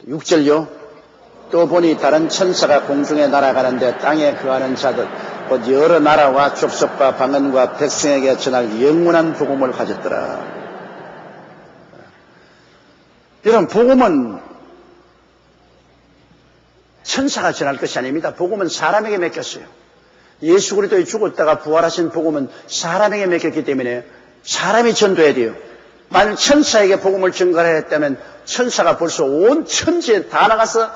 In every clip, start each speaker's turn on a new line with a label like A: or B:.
A: 6절요. 또 보니 다른 천사가 공중에 날아가는데 땅에 거하는 자들 곧 여러 나라와 족속과 방언과 백성에게 전할 영원한 복음을 가졌더라. 여러분, 복음은 천사가 전할 것이 아닙니다. 복음은 사람에게 맡겼어요. 예수 그리스도의 죽었다가 부활하신 복음은 사람에게 맡겼기 때문에 사람이 전도해야 돼요. 만약 천사에게 복음을 전가를 했다면 천사가 벌써 온 천지에 다 나가서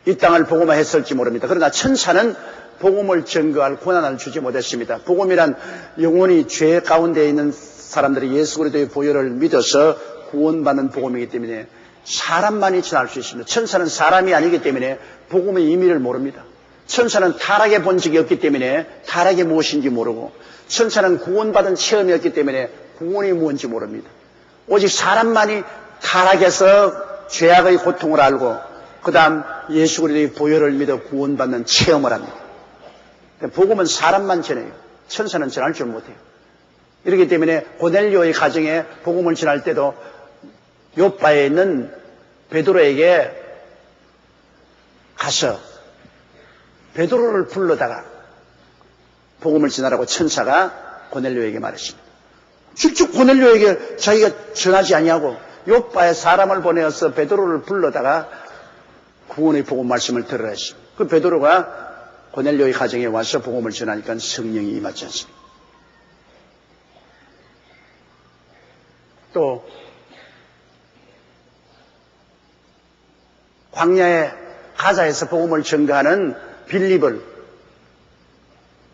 A: 이 땅을 복음화했을지 모릅니다. 그러나 천사는 복음을 전거할 권한을 주지 못했습니다. 복음이란 영원히 죄 가운데 있는 사람들이 예수 그리스도의 보혈을 믿어서 구원받는 복음이기 때문에 사람만이 전할 수 있습니다. 천사는 사람이 아니기 때문에 복음의 의미를 모릅니다. 천사는 타락의 본질이 없기 때문에 타락이 무엇인지 모르고, 천사는 구원받은 체험이었기 때문에 구원이 무엇인지 모릅니다. 오직 사람만이 타락해서 죄악의 고통을 알고 그 다음 예수 그리스도의 보혈을 믿어 구원받는 체험을 합니다. 복음은 사람만 전해요. 천사는 전할 줄 못해요. 이렇기 때문에 고넬료의 가정에 복음을 전할 때도 요빠에 있는 베드로에게 가서 베드로를 불러다가 복음을 전하라고 천사가 고넬료에게 말했습니다. 직접 고넬료에게 자기가 전하지 아니하고 요빠에 사람을 보내어서 베드로를 불러다가 구원의 복음 말씀을 들으라 했습니다. 그 베드로가 고넬료의 가정에 와서 복음을 전하니까 성령이 임하지 않습니다. 또 광야의 가자에서 복음을 전가하는 빌립을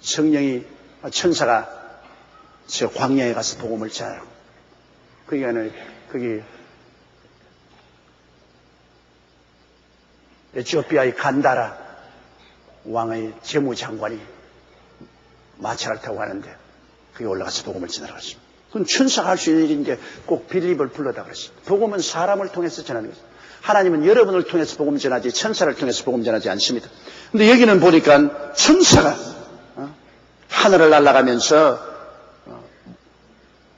A: 성령이 천사가 저 광야에 가서 복음을 전하라고. 그러니까 거기 에티오피아의 간다라 왕의 재무장관이 마차를 타고 가는데 그게 올라가서 복음을 전하라고 했습니다. 그건 천사가 할 수 있는 일인데 꼭 빌립을 불러다 그랬습니다. 복음은 사람을 통해서 전하는 것입니다. 하나님은 여러분을 통해서 복음 전하지 천사를 통해서 복음 전하지 않습니다. 그런데 여기는 보니까 천사가 하늘을 날아가면서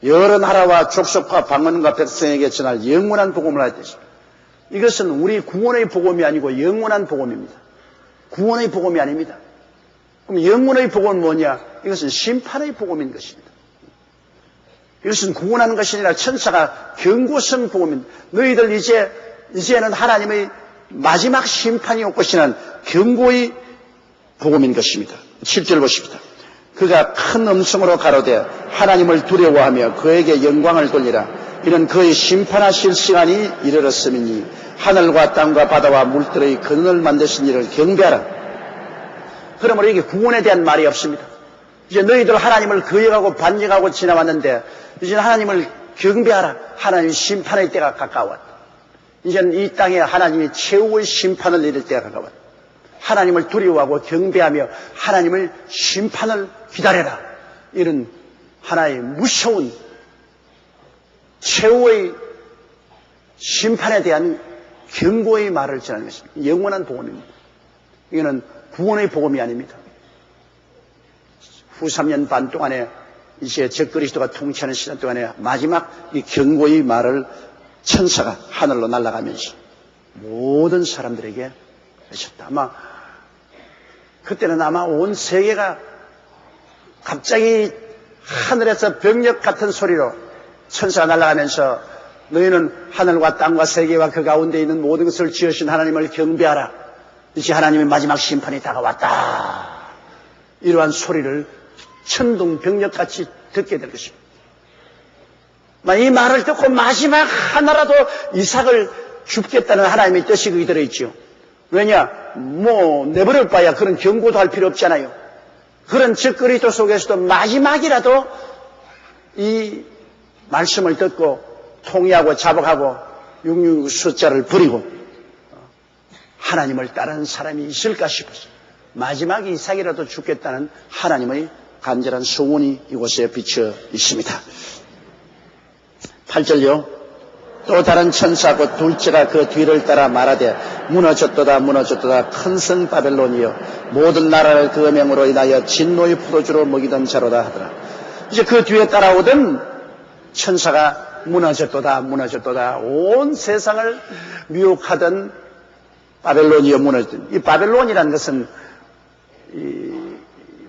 A: 여러 나라와 족속과 방언과 백성에게 전할 영원한 복음을 하게 되십니다. 이것은 우리 구원의 복음이 아니고 영원한 복음입니다. 구원의 복음이 아닙니다. 그럼 영원의 복음은 뭐냐? 이것은 심판의 복음인 것입니다. 이것은 구원하는 것이 아니라 천사가 경고성 복음입니다. 너희들 이제는 하나님의 마지막 심판이 올 것이라는 경고의 복음인 것입니다. 7절 보십니다. 그가 큰 음성으로 가로되 하나님을 두려워하며 그에게 영광을 돌리라. 이는 그의 심판하실 시간이 이르렀음이니 하늘과 땅과 바다와 물들의 근원을 만드신 이를 경배하라. 그러므로 이게 구원에 대한 말이 없습니다. 이제 너희들 하나님을 거역하고 반역하고 지나왔는데 이제 하나님을 경배하라. 하나님의 심판의 때가 가까웠다. 이제는 이 땅에 하나님이 최후의 심판을 내릴 때가 가까웠다. 하나님을 두려워하고 경배하며 하나님을 심판을 기다려라. 이런 하나의 무서운 최후의 심판에 대한 경고의 말을 전하는 것입니다. 영원한 복음입니다. 이거는 구원의 복음이 아닙니다. 후 3년 반 동안에 이제 적그리스도가 통치하는 시간 동안에 마지막 이 경고의 말을 천사가 하늘로 날아가면서 모든 사람들에게 하셨다. 아마 그때는 아마 온 세계가 갑자기 하늘에서 병력 같은 소리로 천사가 날아가면서 너희는 하늘과 땅과 세계와 그 가운데 있는 모든 것을 지으신 하나님을 경배하라. 이제 하나님의 마지막 심판이 다가왔다. 이러한 소리를 천둥병력같이 듣게 될 것입니다. 이 말을 듣고 마지막 하나라도 이삭을 줍겠다는 하나님의 뜻이 거기 들어있죠. 왜냐? 내버릴 바야 그런 경고도 할 필요 없잖아요. 그런 적그리스도 속에서도 마지막이라도 이 말씀을 듣고 통회하고 자복하고 666 숫자를 버리고 하나님을 따르는 사람이 있을까 싶어서 마지막 이삭이라도 죽겠다는 하나님의 간절한 소원이 이곳에 비쳐 있습니다. 8절요. 또 다른 천사 곧 둘째가 그 뒤를 따라 말하되 무너졌도다 무너졌도다 큰 성 바벨론이여 모든 나라를 그 명으로 인하여 진노의 포도주로 먹이던 자로다 하더라. 이제 그 뒤에 따라오던 천사가 무너졌도다, 무너졌도다. 온 세상을 미혹하던 바벨론이여 무너졌다. 이 바벨론이라는 것은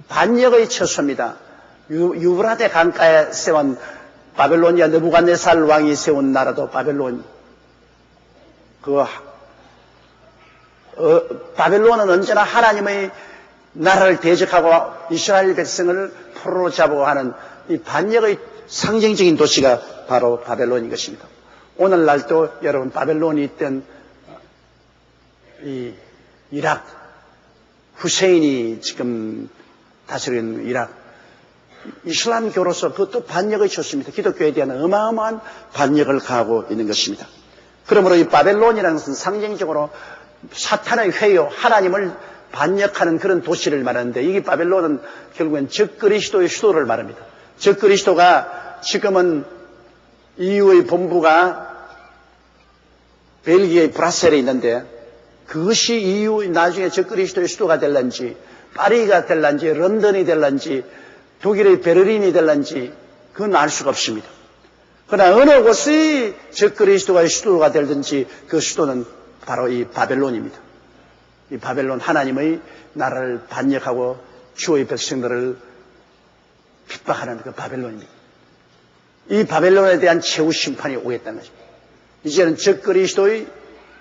A: 반역의 처소입니다. 유브라데 강가에 세운 바벨로니아 느부갓네살 왕이 세운 나라도 바벨론. 바벨론은 언제나 하나님의 나라를 대적하고 이스라엘 백성을 포로로 잡으고 하는 이 반역의 상징적인 도시가 바로 바벨론인 것입니다. 오늘날도 여러분 바벨론이 있던 이 이락, 후세인이 지금 다스리는 이락, 이슬람교로서 그것도 반역의 처소입니다. 기독교에 대한 어마어마한 반역을 가하고 있는 것입니다. 그러므로 이 바벨론이라는 것은 상징적으로 사탄의 회요, 하나님을 반역하는 그런 도시를 말하는데, 이게 바벨론은 결국엔 적그리스도의 수도를 말합니다. 적그리스도가 지금은 EU의 본부가 벨기에의 브라셀에 있는데, 그것이 EU 나중에 적그리스도의 수도가 될런지, 파리가 될런지, 런던이 될런지, 독일의 베를린이 될런지 그건 알 수가 없습니다. 그러나 어느 곳이 적그리스도의 수도가 될든지 그 수도는 바로 이 바벨론입니다. 이 바벨론, 하나님의 나라를 반역하고 주의 백성들을 핍박하는 그 바벨론입니다. 이 바벨론에 대한 최후 심판이 오겠다는 것입니다. 이제는 적그리스도의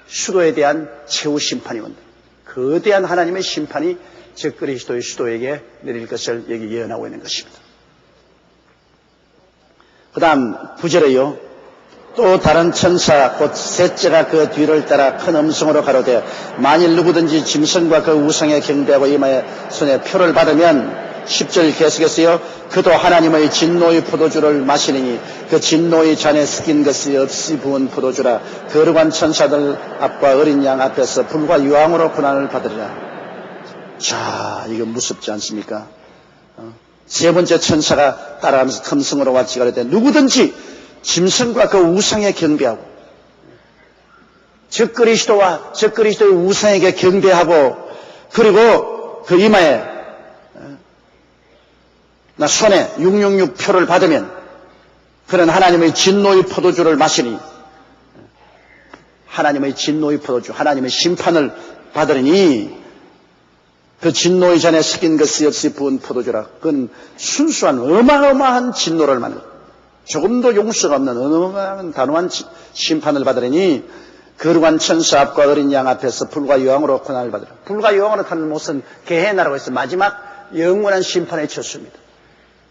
A: 수도에 대한 최후 심판이 온다. 거대한 하나님의 심판이 적그리스도의 수도에게 내릴 것을 여기 예언하고 있는 것입니다. 그 다음 9절에요. 또 다른 천사 곧 셋째가 그 뒤를 따라 큰 음성으로 가로되 만일 누구든지 짐승과 그 우상에 경배하고 이마에 손에 표를 받으면 10절 계속해서요. 그도 하나님의 진노의 포도주를 마시느니 그 진노의 잔에 섞인 것이 없이 부은 포도주라. 거룩한 천사들 앞과 어린 양 앞에서 불과 유황으로 고난을 받으리라. 자, 이거 무섭지 않습니까? 세 번째 천사가 따라가면서 큰 성으로 왔지 가로되 누구든지 짐승과 그 우상에 경배하고 적그리스도와 적그리스도의 우상에게 경배하고 그리고 그 이마에 나 손에 666 표를 받으면 그런 하나님의 진노의 포도주를 마시니 하나님의 진노의 포도주, 하나님의 심판을 받으니 그 진노의 잔에 섞인 것이 없이 부은 포도주라. 그건 순수한 어마어마한 진노를 말하는 조금도 용서가 없는 어마어마한 단호한 심판을 받으니 거룩한 천사 앞과 어린 양 앞에서 불과 여왕으로 고난을 받으라. 불과 여왕으로 타는 못은 게헤나라고 해서 마지막 영원한 심판의 처소입니다.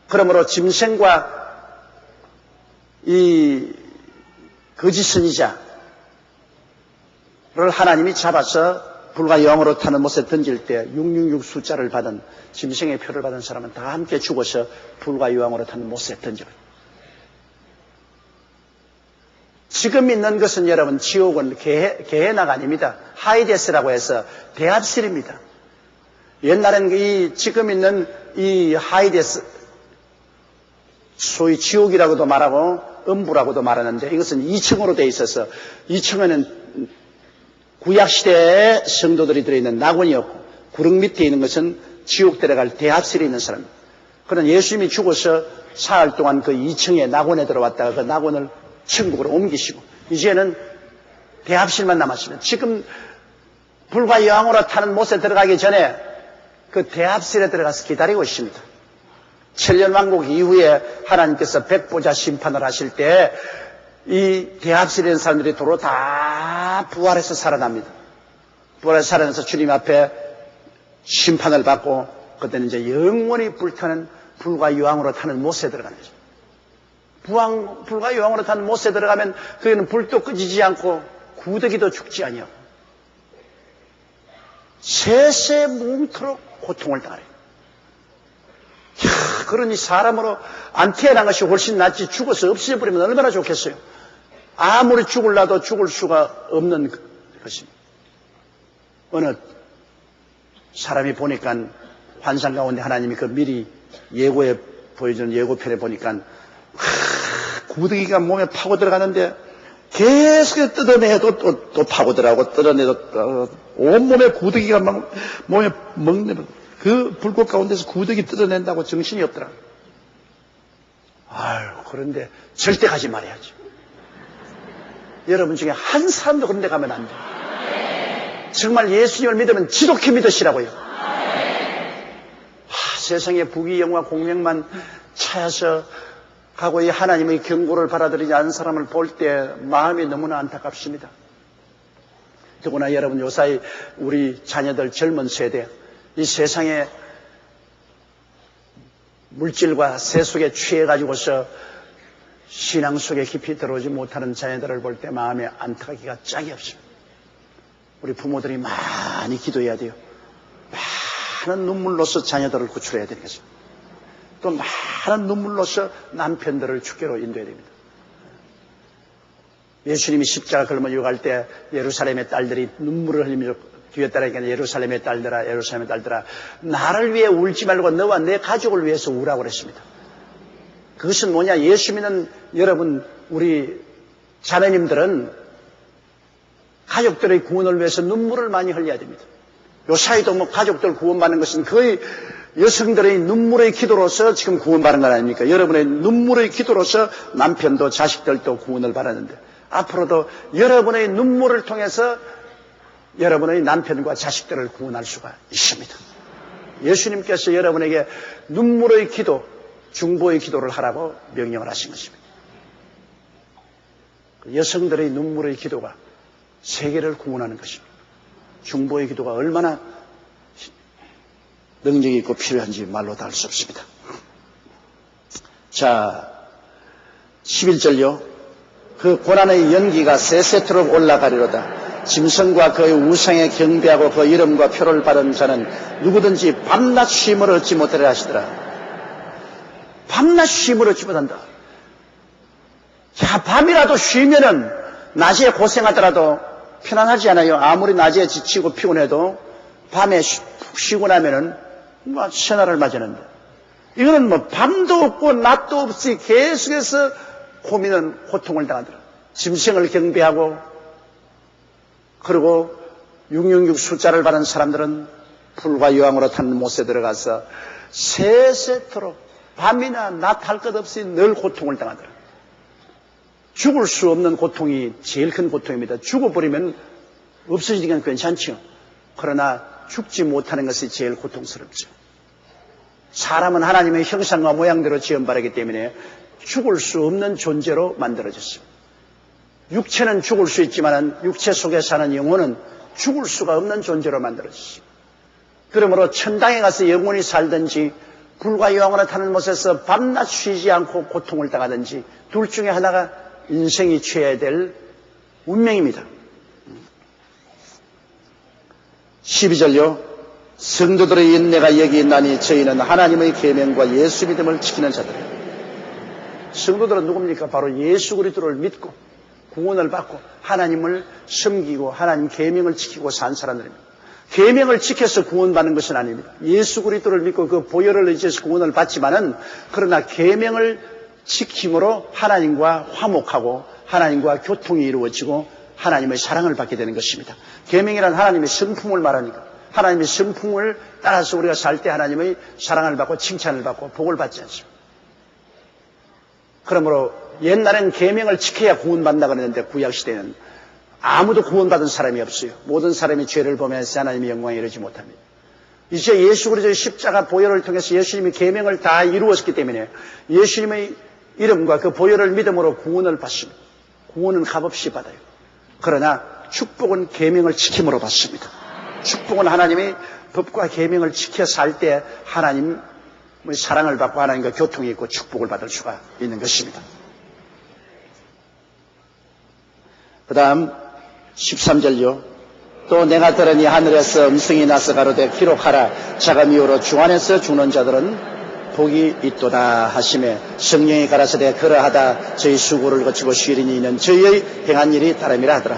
A: 그러므로 짐승과 이 거짓 선지자를 하나님이 잡아서 불과 영으로 타는 못에 던질 때 666 숫자를 받은 짐승의 표를 받은 사람은 다 함께 죽어서 불과 유황으로 타는 못에 던져요. 지금 있는 것은 여러분 지옥은 게헤나가 아닙니다. 하이데스라고 해서 대합실입니다. 옛날엔 지금 있는 이 하이데스 소위 지옥이라고도 말하고 음부라고도 말하는데 이것은 2층으로 되어 있어서 2층에는 구약시대의 성도들이 들어있는 낙원이었고 구릉 밑에 있는 것은 지옥 들어갈 대합실에 있는 사람입니다. 그러나 예수님이 죽어서 사흘 동안 그 2층에 낙원에 들어왔다가 그 낙원을 천국으로 옮기시고 이제는 대합실만 남았습니다. 지금 불과 여왕으로 타는 못에 들어가기 전에 그 대합실에 들어가서 기다리고 있습니다. 천년왕국 이후에 하나님께서 백보자 심판을 하실 때 이 대합실에 있는 사람들이 도로 다 부활해서 살아납니다. 부활해서 살아나서 주님 앞에 심판을 받고 그때는 이제 영원히 불타는 불과 유황으로 타는 못에 들어가는 거죠. 불과 유황으로 타는 못에 들어가면 그에는 불도 꺼지지 않고 구더기도 죽지 아니하고 세세 뭉토록 고통을 당하려. 그러니 사람으로 안 태어난 것이 훨씬 낫지 죽어서 없어져버리면 얼마나 좋겠어요. 아무리 죽을라도 죽을 수가 없는 것입니다. 어느 사람이 보니까 환상 가운데 하나님이 그 미리 예고에 보여주는 예고편에 보니까 구더기가 몸에 파고 들어가는데 계속 뜯어내도 또 파고 들어가고 뜯어내도 온몸에 구더기가 막 몸에 먹는 그 불꽃 가운데서 구더기 뜯어낸다고 정신이 없더라. 아유, 그런데 절대 가지 말아야지. 여러분 중에 한 사람도 그런 데 가면 안 돼요. 정말 예수님을 믿으면 지독히 믿으시라고요. 세상에 부귀영화 공명만 찾아서 가고 이 하나님의 경고를 받아들이지 않은 사람을 볼 때 마음이 너무나 안타깝습니다. 더구나 여러분 요사이 우리 자녀들 젊은 세대 이 세상에 물질과 세속에 취해가지고서 신앙 속에 깊이 들어오지 못하는 자녀들을 볼 때 마음에 안타깝기가 짝이 없습니다. 우리 부모들이 많이 기도해야 돼요. 많은 눈물로서 자녀들을 구출해야 되겠습니다. 또 많은 눈물로서 남편들을 주께로 인도해야 됩니다. 예수님이 십자가 걸며 유혹할 때 예루살렘의 딸들이 눈물을 흘리며 뒤에 따라니까 예루살렘의 딸들아 예루살렘의 딸들아 나를 위해 울지 말고 너와 내 가족을 위해서 우라고 그랬습니다. 그것은 뭐냐? 예수 믿는 여러분 우리 자매님들은 가족들의 구원을 위해서 눈물을 많이 흘려야 됩니다. 요사이도 뭐 가족들 구원받는 것은 거의 여성들의 눈물의 기도로서 지금 구원받는 건 아닙니까? 여러분의 눈물의 기도로서 남편도 자식들도 구원을 받았는데 앞으로도 여러분의 눈물을 통해서 여러분의 남편과 자식들을 구원할 수가 있습니다. 예수님께서 여러분에게 눈물의 기도, 중보의 기도를 하라고 명령을 하신 것입니다. 여성들의 눈물의 기도가 세계를 구원하는 것입니다. 중보의 기도가 얼마나 능력이 있고 필요한지 말로 다 할 수 없습니다. 자, 11절요. 그 고난의 연기가 세세토록 올라가리로다. 짐승과 그의 우상에 경배하고 그 이름과 표를 받은 자는 누구든지 밤낮 쉼을 얻지 못하리라 하시더라. 밤낮 쉼을 얻지 못한다. 자, 밤이라도 쉬면은 낮에 고생하더라도 편안하지 않아요. 아무리 낮에 지치고 피곤해도 밤에 푹 쉬고 나면은 뭐 새날을 맞이하는데 이거는 뭐 밤도 없고 낮도 없이 계속해서 고민은 고통을 당하더라. 짐승을 경배하고 그리고 666 숫자를 받은 사람들은 불과 여왕으로 타는 못에 들어가서 세세토록 밤이나 낮 할 것 없이 늘 고통을 당하더라. 죽을 수 없는 고통이 제일 큰 고통입니다. 죽어버리면 없어지니까 괜찮죠. 그러나 죽지 못하는 것이 제일 고통스럽죠. 사람은 하나님의 형상과 모양대로 지음받았기 때문에 죽을 수 없는 존재로 만들어졌습니다. 육체는 죽을 수 있지만 육체 속에 사는 영혼은 죽을 수가 없는 존재로 만들어졌습니다. 그러므로 천당에 가서 영원히 살든지 불과 여왕으로 타는 못에서 밤낮 쉬지 않고 고통을 당하든지 둘 중에 하나가 인생이 취해야 될 운명입니다. 12절요. 성도들의 인내가 여기 있나니 저희는 하나님의 계명과 예수 믿음을 지키는 자들이에요. 성도들은 누굽니까? 바로 예수 그리스도를 믿고 구원을 받고 하나님을 섬기고 하나님 계명을 지키고 산 사람들입니다. 계명을 지켜서 구원받는 것은 아닙니다. 예수 그리스도를 믿고 그 보혈을 의지해서 구원을 받지만은 그러나 계명을 지킴으로 하나님과 화목하고 하나님과 교통이 이루어지고 하나님의 사랑을 받게 되는 것입니다. 계명이란 하나님의 성품을 말하니까 하나님의 성품을 따라서 우리가 살 때 하나님의 사랑을 받고 칭찬을 받고 복을 받지 않습니다. 그러므로 옛날엔 계명을 지켜야 구원받는다고 그랬는데 구약시대는 아무도 구원받은 사람이 없어요. 모든 사람이 죄를 범해서 하나님의 영광에 이르지 못합니다. 이제 예수 그리스도의 십자가 보혈을 통해서 예수님이 계명을 다 이루었기 때문에 예수님의 이름과 그 보혈을 믿음으로 구원을 받습니다. 구원은 값없이 받아요. 그러나 축복은 계명을 지킴으로 받습니다. 축복은 하나님의 법과 계명을 지켜 살 때 하나님의 사랑을 받고 하나님과 교통이 있고 축복을 받을 수가 있는 것입니다. 그 다음 13절요. 또 내가 들으니 하늘에서 음성이 나서 가로되 기록하라. 자금 이후로 주 안에서 죽는 자들은 복이 있도다 하시매 성령이 가라사대 그러하다 저희 수고를 거치고 쉬리니 이는 저희의 행한 일이 다름이라 하더라.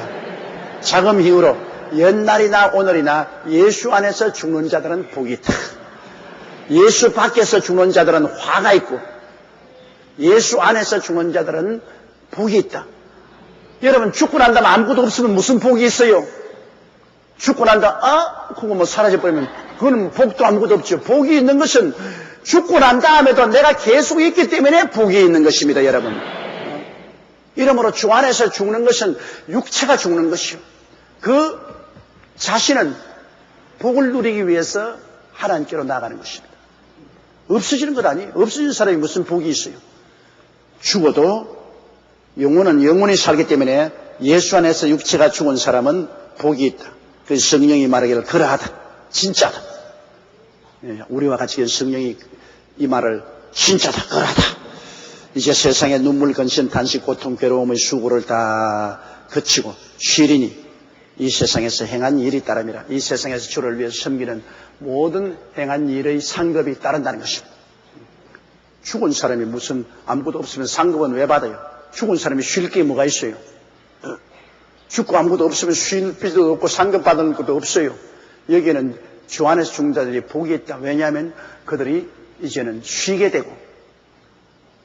A: 자금 이후로 옛날이나 오늘이나 예수 안에서 죽는 자들은 복이 있다. 예수 밖에서 죽는 자들은 화가 있고 예수 안에서 죽는 자들은 복이 있다. 여러분 죽고 난 다음에 아무것도 없으면 무슨 복이 있어요? 죽고 난 다음에 그거 뭐 사라져버리면 그건 복도 아무것도 없죠. 복이 있는 것은 죽고 난 다음에도 내가 계속 있기 때문에 복이 있는 것입니다. 여러분 이러므로 주 안에서 죽는 것은 육체가 죽는 것이요. 그 자신은 복을 누리기 위해서 하나님께로 나가는 것입니다. 없어지는 것 아니에요. 없어진 사람이 무슨 복이 있어요. 죽어도 영혼은 영원히 살기 때문에 예수 안에서 육체가 죽은 사람은 복이 있다. 그래서 성령이 말하기를 그러하다. 진짜다. 우리와 같이 성령이 이 말을 진짜다. 그러하다. 이제 세상에 눈물, 근심, 단식, 고통, 괴로움의 수고를 다 거치고 쉬리니 이 세상에서 행한 일이 따름이라. 이 세상에서 주를 위해서 섬기는 모든 행한 일의 상급이 따른다는 것입니다. 죽은 사람이 무슨 아무것도 없으면 상급은 왜 받아요? 죽은 사람이 쉴 게 뭐가 있어요? 죽고 아무것도 없으면 쉴 필요도 없고 상급 받는 것도 없어요. 여기에는 주 안에서 죽는 자들이 복이 있다. 왜냐하면 그들이 이제는 쉬게 되고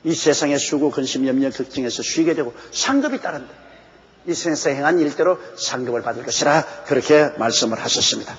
A: 이 세상의 수고, 근심, 염려, 걱정에서 쉬게 되고 상급이 따른다. 이 세상에서 행한 일대로 상급을 받을 것이라 그렇게 말씀을 하셨습니다.